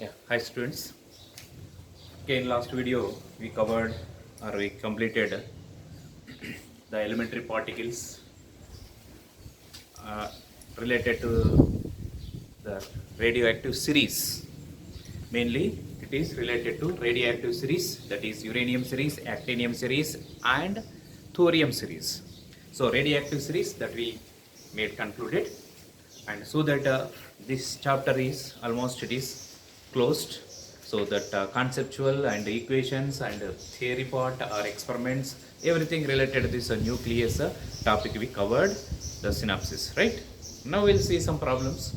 Yeah, hi students. Okay, in last video we covered or we completed the elementary particles uh, related to the radioactive series. Mainly, it is related to radioactive series, that is uranium series, actinium series, and thorium series. So, radioactive series that we made concluded, and so that this chapter is almost it is closed. So that conceptual and equations and theory part or experiments, everything related to this nucleus topic we covered the synopsis, right? Now we'll see some problems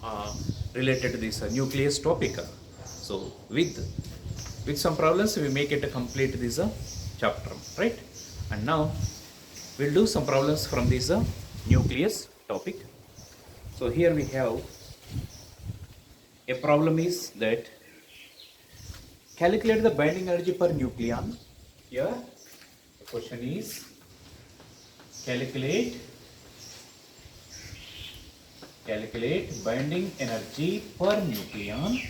uh, related to this nucleus topic. So with some problems we make it complete this chapter, right? And now we'll do some problems from this nucleus topic. So here we have a problem is that calculate the binding energy per nucleon. Here the question is calculate binding energy per nucleon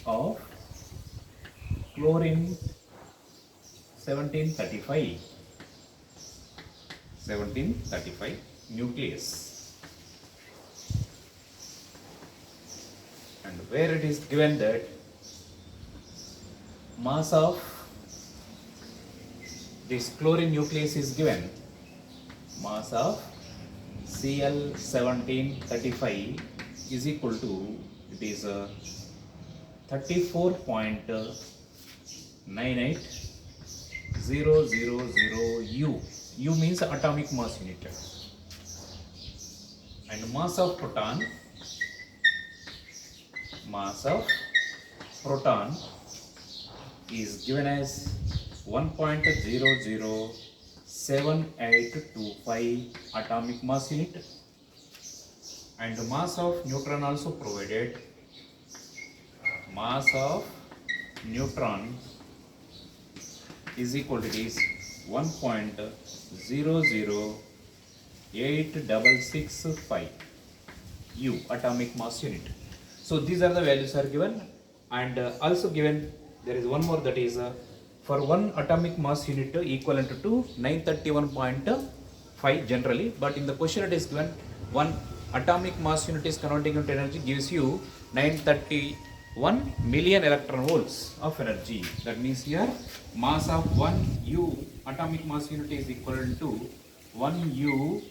of chlorine 1735 nucleus, and where it is given that mass of this chlorine nucleus is given, mass of Cl1735 is equal to, it is 34.98000 U. U means atomic mass unit, and mass of proton is given as 1.007825 atomic mass unit, and mass of neutron also provided. Mass of neutron is equal to this 1.008665 U atomic mass unit. So these are the values are given, and also given there is one more, that is for one atomic mass unit equivalent to 931.5 generally, but in the question it is given one atomic mass unit is converting into energy gives you 931 million electron volts of energy. That means here mass of 1 U atomic mass unit is equivalent to 1 U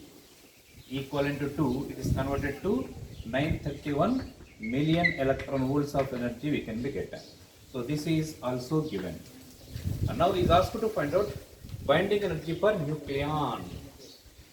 equivalent to 2, it is converted to 931 million electron volts of energy we can be getting. So this is also given. And now is asked to find out binding energy per nucleon.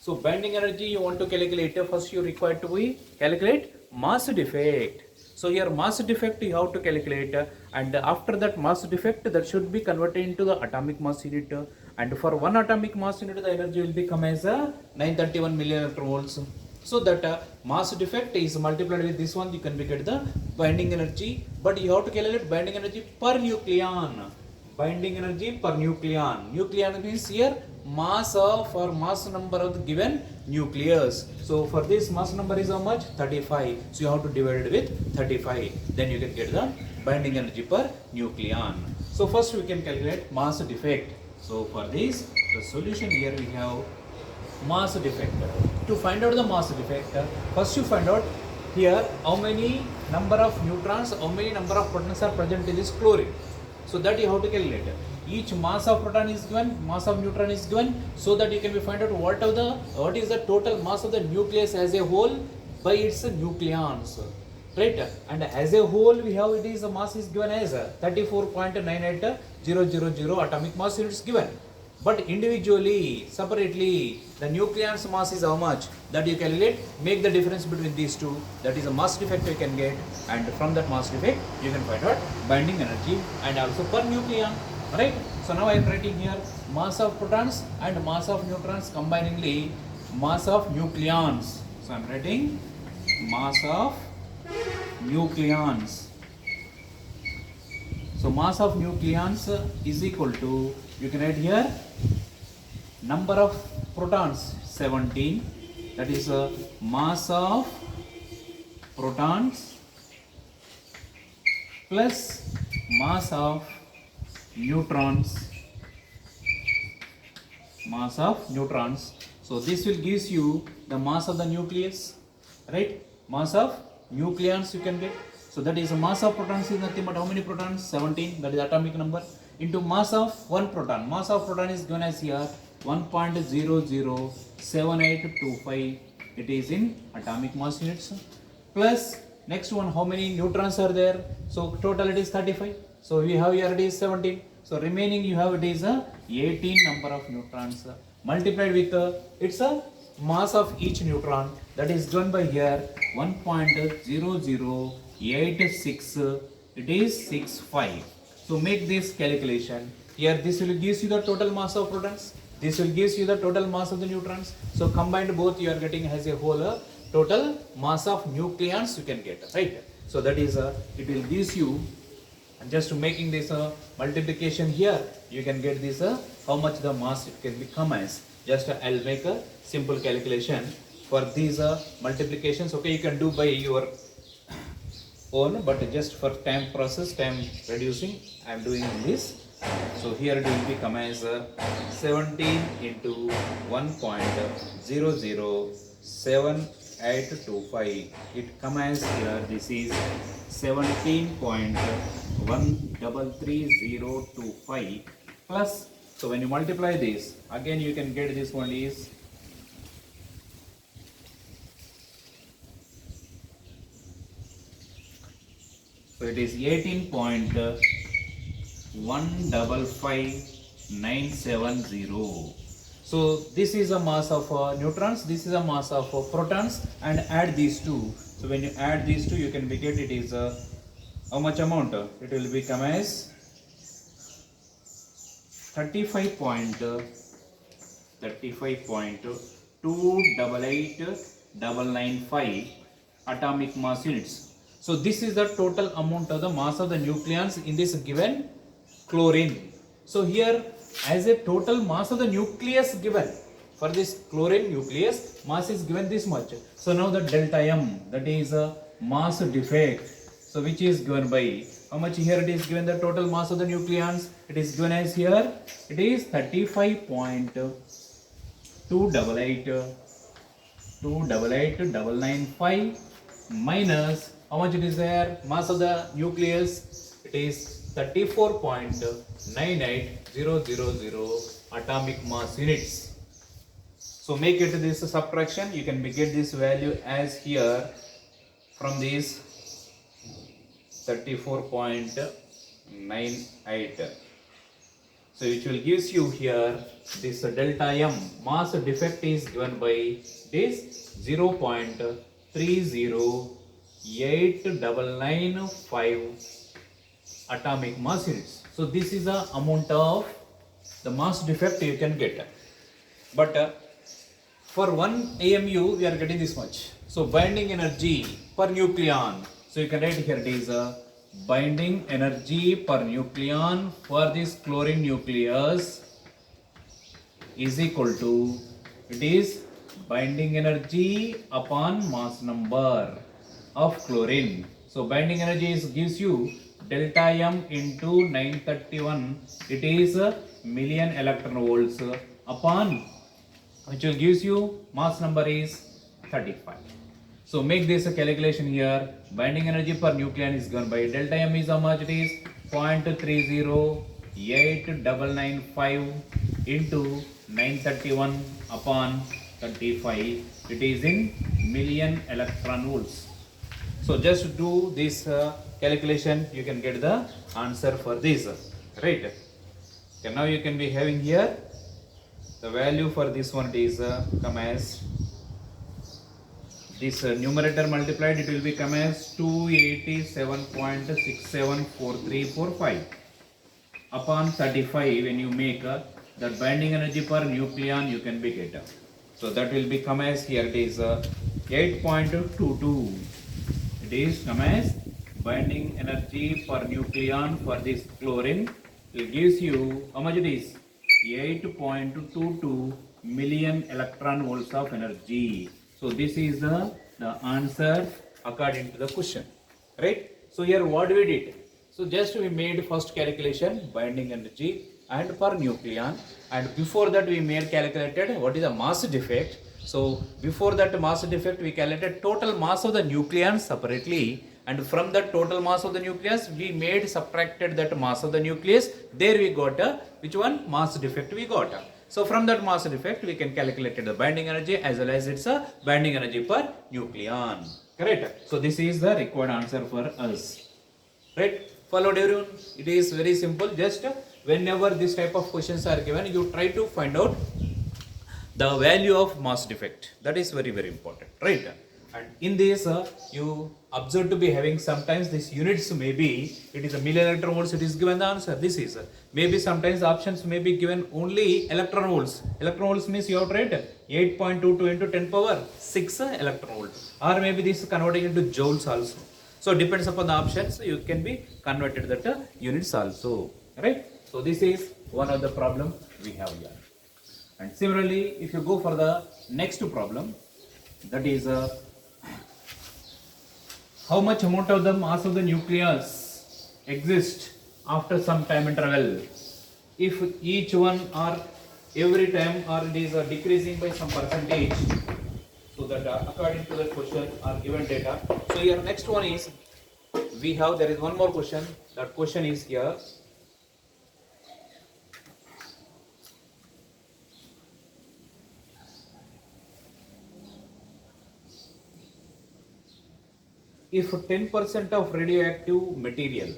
So binding energy you want to calculate, first you require to calculate mass defect. So here mass defect you have to calculate, and after that mass defect that should be converted into the atomic mass unit, and for one atomic mass unit the energy will become as 931 million electron volts. So that mass defect is multiplied with this one, you can get the binding energy, but you have to calculate binding energy per nucleon. Binding energy per nucleon. Nucleon means here mass of or mass number of the given nucleus. So for this mass number is how much? 35. So you have to divide it with 35. Then you can get the binding energy per nucleon. So first we can calculate mass defect. So for this, the solution here we have mass defect. To find out the mass defect, first you find out here how many number of neutrons, how many number of protons are present in this chlorine. So that you have to calculate. Each mass of proton is given, mass of neutron is given, so that you can find out what is the total mass of the nucleus as a whole by its nucleons, right? And as a whole we have, it is the mass is given as 34.98000 atomic mass units given. But individually, separately, the nucleon's mass is how much? That you calculate, make the difference between these two. That is a mass defect you can get, and from that mass defect you can find out binding energy and also per nucleon, right? So now I am writing here mass of protons and mass of neutrons combiningly, mass of nucleons. So I am writing mass of nucleons. So mass of nucleons is equal to, you can write here number of protons 17, that is mass of protons plus mass of neutrons. Mass of neutrons. So this will gives you the mass of the nucleus, right? Mass of nucleons you can get. So that is the mass of protons is nothing but how many protons? 17. That is atomic number into mass of one proton. Mass of proton is given as here 1.007825. It is in atomic mass units. Plus next one, how many neutrons are there? So total it is 35. So we have here it is 17. So remaining you have it is a 18 number of neutrons multiplied with it's a mass of each neutron, that is given by here 1.0086. It is 65. So make this calculation. Here this will gives you the total mass of protons. This will gives you the total mass of the neutrons. So combined both you are getting as a whole total mass of nucleons you can get, right? So that is it will gives you. And just making this multiplication here, you can get this how much the mass it can become as. Just I'll make a simple calculation for these multiplications. Okay, you can do by your own, but just for time process, time reducing, I am doing this. So here it will become as 17 into 1.007825. It comes as here, this is 17.133025 plus. So when you multiply this, again you can get this one is so it is 18.155970. So this is a mass of neutrons, this is a mass of protons, and add these two. So when you add these two, you can get it is how much amount? It will become as 35.288995 atomic mass units. So this is the total amount of the mass of the nucleons in this given chlorine. So here as a total mass of the nucleus given for this chlorine nucleus, mass is given this much. So now the delta M, that is a mass defect. So which is given by how much? Here it is given the total mass of the nucleons. It is given as here it is 35.288995 minus how much it is there? Mass of the nucleus, it is 34.98000 atomic mass units. So make it this subtraction. You can get this value as here from this 34.98. So which will gives you here this delta M mass defect is given by this 0.308995 atomic mass units. So this is the amount of the mass defect you can get. But for 1 AMU we are getting this much. So binding energy per nucleon. So you can write here it is binding energy per nucleon for this chlorine nucleus is equal to, it is binding energy upon mass number of chlorine. So binding energy gives you delta M into 931. It is million electron volts upon which will gives you mass number is 35. So make this a calculation here. Binding energy per nucleon is given by delta M is how much it is 0.308995 into 931 upon 35. It is in million electron volts. So just do this calculation, you can get the answer for this, right? Okay, now you can be having here the value for this one. It is come as this numerator multiplied, it will become as 287.674345 upon 35. When you make the binding energy per nucleon, you can be get. So that will become as here it is 8.22. It is come as binding energy per nucleon for this chlorine. It gives you how much it is 8.22 million electron volts of energy. So this is the answer according to the question, right? So here what we did? So just we made first calculation binding energy and per nucleon, and before that we made calculated what is the mass defect. So before that mass defect we calculated total mass of the nucleons separately, and from that total mass of the nucleus we made subtracted that mass of the nucleus. There we got a which one mass defect we got. So from that mass defect we can calculate the binding energy as well as its binding energy per nucleon. Correct? So this is the required answer for us. Right? Followed everyone? It is very simple. Just whenever this type of questions are given, you try to find out the value of mass defect. That is very, very important. Right? And in this, you observe to be having sometimes these units may be, it is a million electron volts, it is given the answer. This is, maybe sometimes options may be given only electron volts. Electron volts means you have to write 8.22 into 10 power 6 electron volts. Or maybe this is converting into joules also. So depends upon the options, you can be converted that units also. Right? So this is one of the problem we have here. And similarly, if you go for the next problem, that is how much amount of the mass of the nucleus exists after some time interval, if each one or every time or it is decreasing by some percentage. So that according to the question or given data. So here next one is, we have, there is one more question. That question is here. If 10% of radioactive material,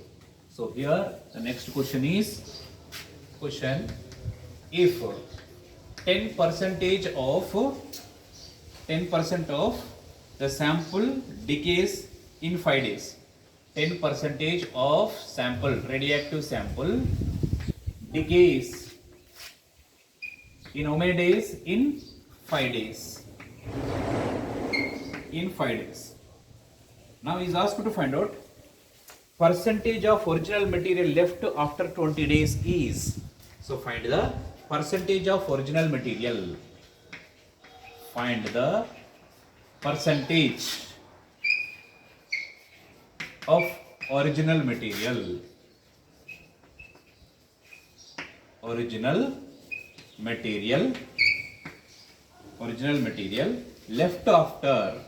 so here the next question is, if 10% of the sample decays in 5 days, 10% of sample, radioactive sample decays in how many days? In 5 days. In 5 days. Now he is asked to find out percentage of original material left after 20 days is. So find the percentage of original material. Find the percentage of original material. Original material left after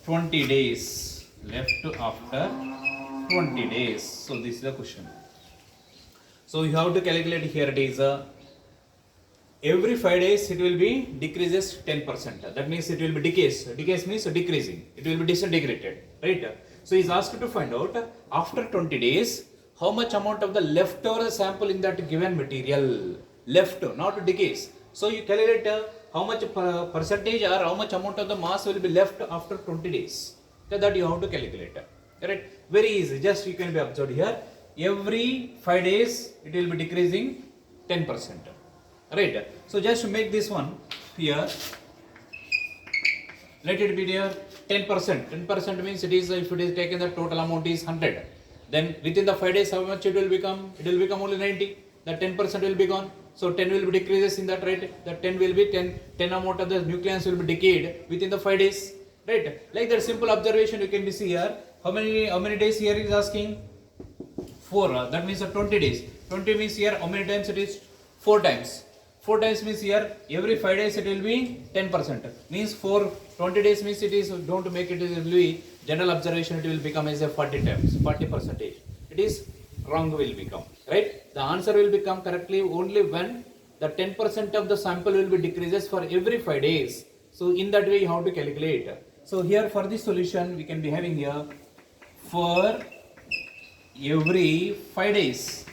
20 days. Left after 20 days. So this is the question. So you have to calculate here. It is every 5 days it will be decreases 10%. That means it will be decays. Decays means decreasing. It will be disintegrated. Right? So he is asked to find out after 20 days how much amount of the leftover sample in that given material. Left, not decays. So you calculate how much percentage or how much amount of the mass will be left after 20 days. So that you have to calculate. Correct? Very easy. Just you can be observed here. Every 5 days it will be decreasing 10%. Right? So just to make this one here, let it be here 10%. 10% means it is, if it is taken, the total amount is 100. Then within the 5 days how much it will become? It will become only 90. The 10% will be gone. So 10 will be decreases in that, right? The 10 will be 10 amount of the nucleons will be decayed within the 5 days, right? Like that simple observation you can see here. How many days here is asking? 4. That means 20 days. 20 means here how many times it is? 4 times. 4 times means here every 5 days it will be 10%. Means 20 days means it is, don't make it, it will be general observation, it will become as a 40 times, 40%. It is wrong will become, right? The answer will become correctly only when the 10% of the sample will be decreases for every 5 days. So in that way you have to calculate. So here for this solution we can be having here for every 5 days.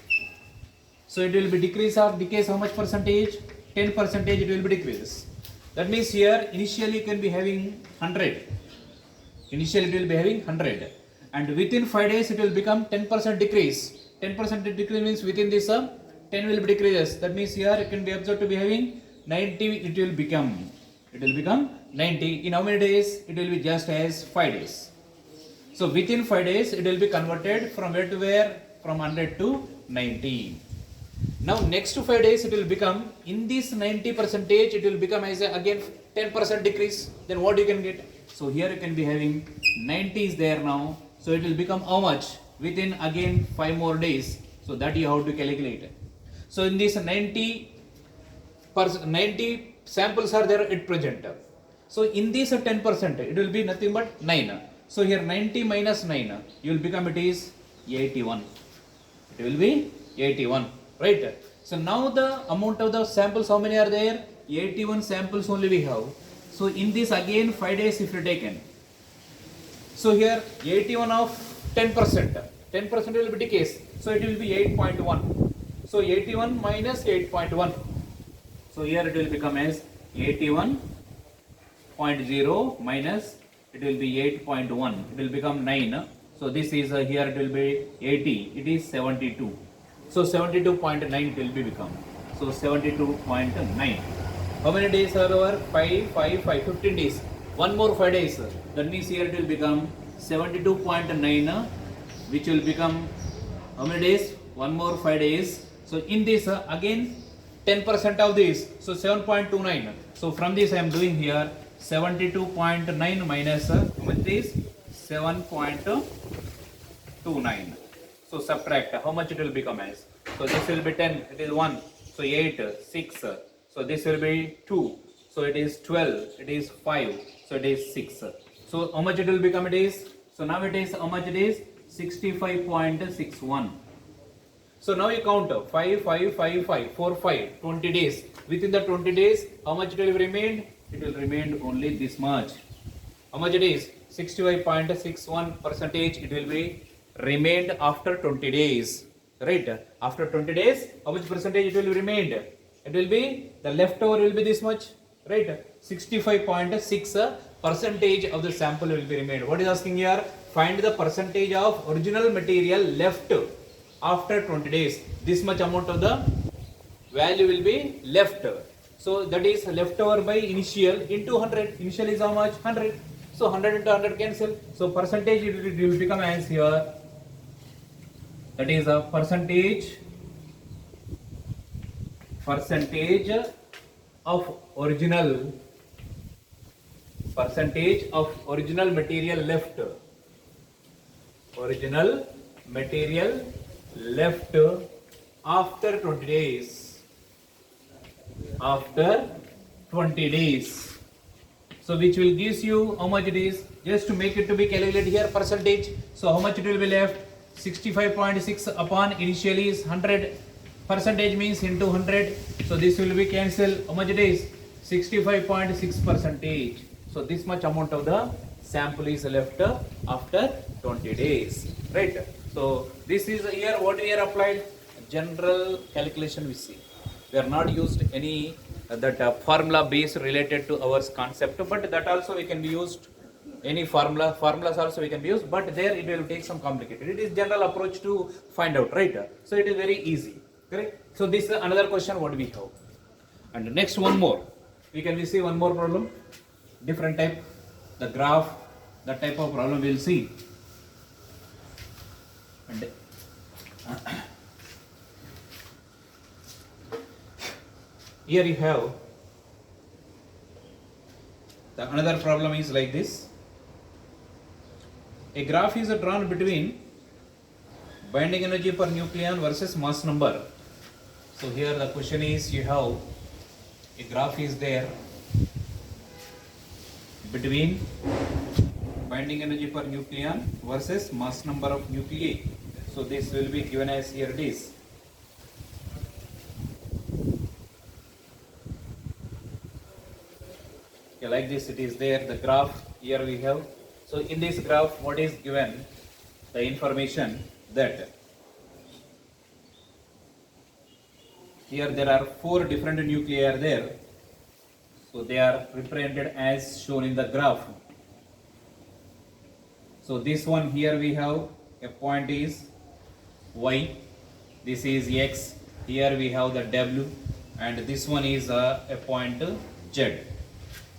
So it will be decays how much percentage? 10% it will be decreases. That means here initially you can be having 100. Initially it will be having 100. And within 5 days it will become 10% decrease. 10% decrease means within this 10 will be decreases. That means here it can be observed to be having 90. It will become 90. In how many days? It will be just as 5 days. So within 5 days it will be converted from where to where? From 100 to 90. Now next 5 days it will become, in this 90 percentage it will become as a, again 10% decrease. Then what you can get? So here you can be having 90 is there now. So it will become how much? Within again 5 more days. So that you have to calculate. So in this 90 samples are there at present. So in this 10% it will be nothing but 9. So here 90 minus 9 you will become, it is 81. It will be 81. Right. So now the amount of the samples, how many are there? 81 samples only we have. So in this again 5 days if you taken. So here 81 of 10%. 10% will be decays. So it will be 8.1. So 81 minus 8.1. So here it will become as 81.0 minus, it will be 8.1. It will become 9. So this is here it will be 80. It is 72. So 72.9 it will be become. So 72.9. How many days are over? 15 days. One more 5 days. That means here it will become 72.9, which will become how many days? One more 5 days. So in this again 10% of this. So 7.29. So from this I am doing here 72.9 minus how much is 7.29. So subtract, how much it will become as? So this will be 10, it is 1, so 8, 6, so this will be 2, so it is 12, it is 5, so it is 6. So how much it will become it is? So now it is, how much it is? 65.61. So now you count 5, 5, 5, 5, 4, 5, 20 days. Within the 20 days, how much it will remain? It will remain only this much. How much it is? 65.61 percentage it will be remained after 20 days. Right? After 20 days, how much percentage it will remain? It will be, the leftover will be this much. Right? 65.6 percentage of the sample will be remained. What is asking here? Find the percentage of original material left after 20 days. This much amount of the value will be left. So that is leftover by initial into 100. Initial is how much? 100. So 100 into 100 cancel. So percentage it will become as here. That is a percentage of original material left. Original material left after 20 days. After 20 days. So which will gives you how much it is? Just to make it to be calculated here percentage. So how much it will be left? 65.6 upon initially is 100. Percentage means into 100. So this will be cancelled. How much it is? 65.6 percentage. So this much amount of the sample is left after 20 days. Right? So this is here what we are applied? General calculation we see. We are not used any that formula base related to our concept, but that also we can be used. Any formulas also we can be used, but there it will take some complicated. It is general approach to find out, right? So it is very easy, correct? So this is another question what we have. And next one more, we can see one more problem, different type, the graph, that type of problem we will see. And here you have the another problem is like this. A graph is drawn between binding energy per nucleon versus mass number. So here the question is, you have a graph is there between binding energy per nucleon versus mass number of nuclei. So this will be given as here it is. Okay, like this it is there, the graph here we have. So in this graph what is given? The information that here there are 4 different nuclei are there. So they are represented as shown in the graph. So this one here we have a point is Y, this is X, here we have the W, and this one is a point Z.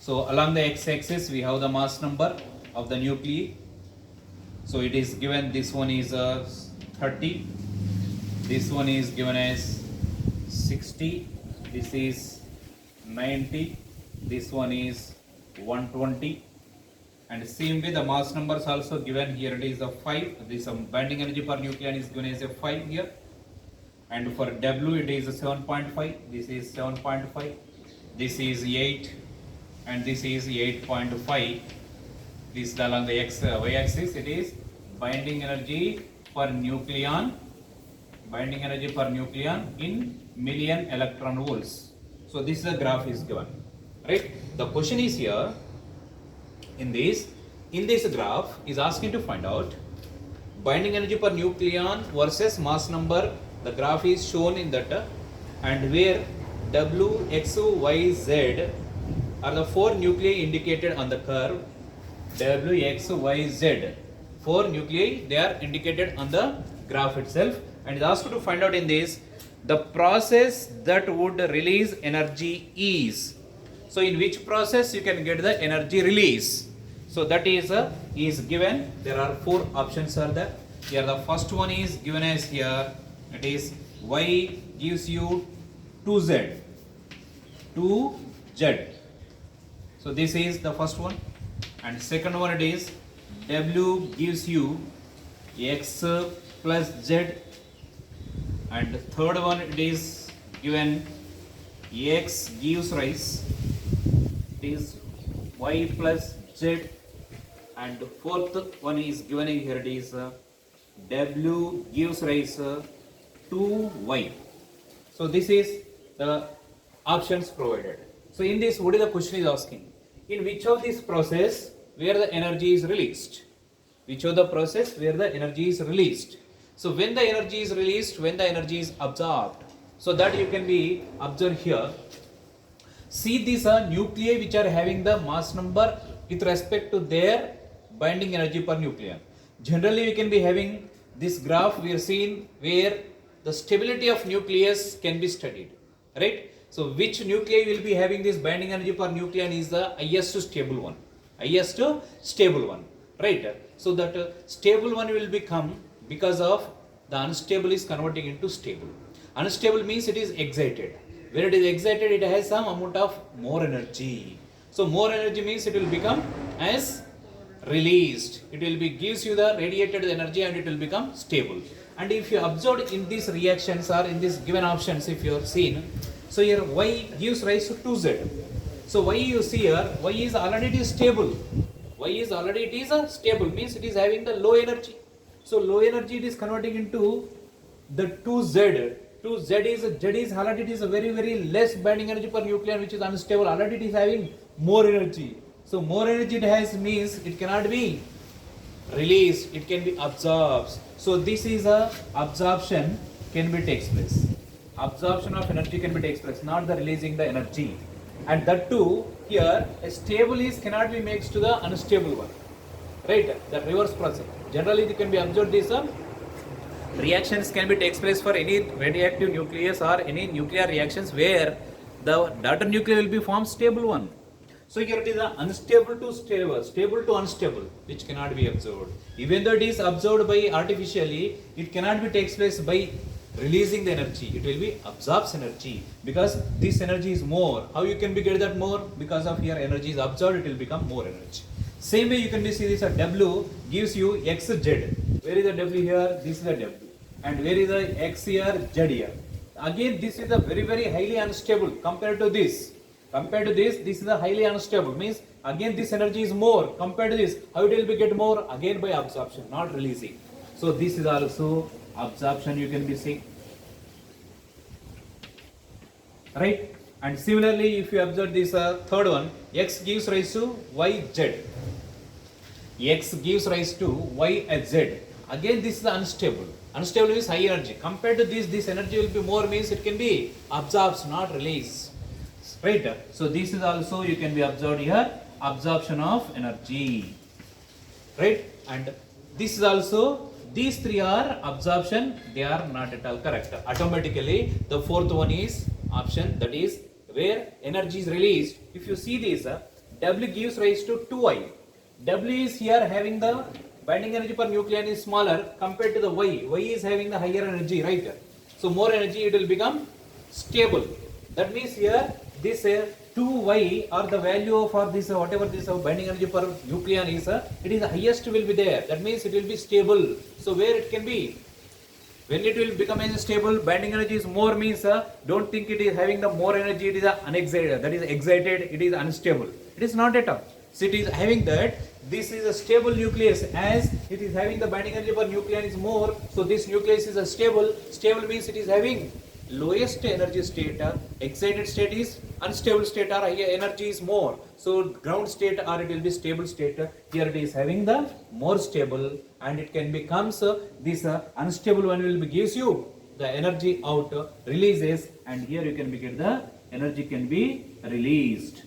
So along the x-axis we have the mass number of the nuclei. So it is given, this one is 30, this one is given as 60, this is 90, this one is 120, and same way the mass numbers also given here. It is a 5. This binding energy per nucleon is given as a 5 here, and for W it is a 7.5. This is 7.5. This is 8, and this is 8.5. This along the y-axis it is binding energy per nucleon. Binding energy per nucleon in million electron volts. So this is the graph is given, right? The question is here in this graph is asking to find out binding energy per nucleon versus mass number. The graph is shown in that, and where W, X, Y, Z are the 4 nuclei indicated on the curve. W, X, Y, Z, 4 nuclei, they are indicated on the graph itself, and is asked to find out in this the process that would release energy is. So in which process you can get the energy release? So that is given. There are 4 options are there. Here the first one is given as here. It is Y gives you 2Z. 2Z. So this is the first one. And second one it is W gives you X plus Z. And third one it is given X gives rise, it is Y plus Z, and fourth one is given here, it is W gives rise to Y. So this is the options provided. So in this, what is the question is asking? In which of this process where the energy is released? Which of the process where the energy is released? So when the energy is released, when the energy is absorbed. So that you can be observed here. See these are nuclei which are having the mass number with respect to their binding energy per nucleon. Generally we can be having this graph we are seeing where the stability of nucleus can be studied, right? So which nuclei will be having this binding energy per nucleon is the highest stable one. Highest stable one, right? So that stable one will become because of the unstable is converting into stable. Unstable means it is excited. When it is excited, it has some amount of more energy. So more energy means it will become as released. It will be gives you the radiated energy and it will become stable. And if you observe in these reactions or in these given options, if you have seen, so here Y gives rise to 2Z. So Y you see here, Y is already it is stable. Y is already it is a stable means it is having the low energy. So low energy it is converting into the 2Z. 2Z is Z is already it is a very less binding energy per nucleon which is unstable. Already it is having more energy. So more energy it has means it cannot be released. It can be absorbed. So this is a absorption can be takes place. Absorption of energy can be takes place, not the releasing the energy. And that too here a stable is cannot be mixed to the unstable one. Right? The reverse process. Generally it can be observed this reactions can be takes place for any radioactive nucleus or any nuclear reactions where the daughter nuclei will be formed stable one. So here it is a unstable to stable, stable to unstable, which cannot be observed. Even though it is observed by artificially, it cannot be takes place by releasing the energy. It will be absorbs energy because this energy is more. How you can be get that more? Because of here energy is absorbed, it will become more energy. Same way you can be see this W gives you XZ. Where is the W here? This is the W. And where is the X here? Z here. Again this is a very highly unstable compared to this. Compared to this is a highly unstable. Means again this energy is more compared to this. How it will be get more? Again by absorption, not releasing. So this is also absorption you can be seeing. Right? And similarly if you observe this third one, X gives rise to YZ. X gives rise to Y as Z. Again this is unstable. Unstable means high energy. Compared to this energy will be more means it can be absorbed, not released. Right? So this is also you can be observed here, absorption of energy. Right? And this is also, these three are absorption, they are not at all correct. Automatically the fourth one is option, that is where energy is released. If you see this, W gives rise to 2Y. W is here having the binding energy per nucleon is smaller compared to the Y. Y is having the higher energy, right? So more energy it will become stable. That means here this 2y or the value for this whatever this binding energy per nucleon is, it is the highest will be there. That means it will be stable. So where it can be? When it will become as stable, binding energy is more means, don't think it is having the more energy, it is unexcited, that is excited, it is unstable. It is not at all. So it is having that, this is a stable nucleus, as it is having the binding energy per nucleon is more, so this nucleus is a stable. Stable means it is having lowest energy state, excited state is unstable state, or higher energy is more. So ground state or it will be stable state. Here it is having the more stable, and it can becomes this unstable one will be gives you the energy out releases, and here you can be get the energy can be released.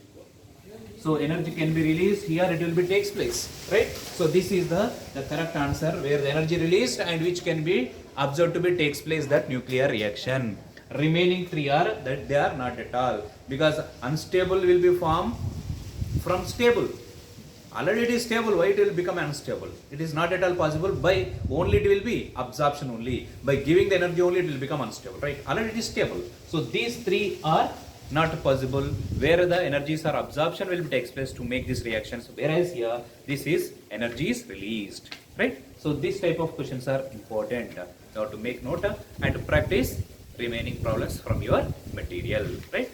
So energy can be released, here it will be takes place, right? So this is the correct answer, where the energy released and which can be observed to be takes place that nuclear reaction. Remaining three are that they are not at all, because unstable will be formed from stable. Already it is stable, why it will become unstable? It is not at all possible. By only it will be absorption only. By giving the energy only it will become unstable, right? Already it is stable. So these three are not possible, where the energies or absorption will takes place to make these reactions, whereas here this is energy is released, right? So this type of questions are important. You have to make note and to practice remaining problems from your material, right?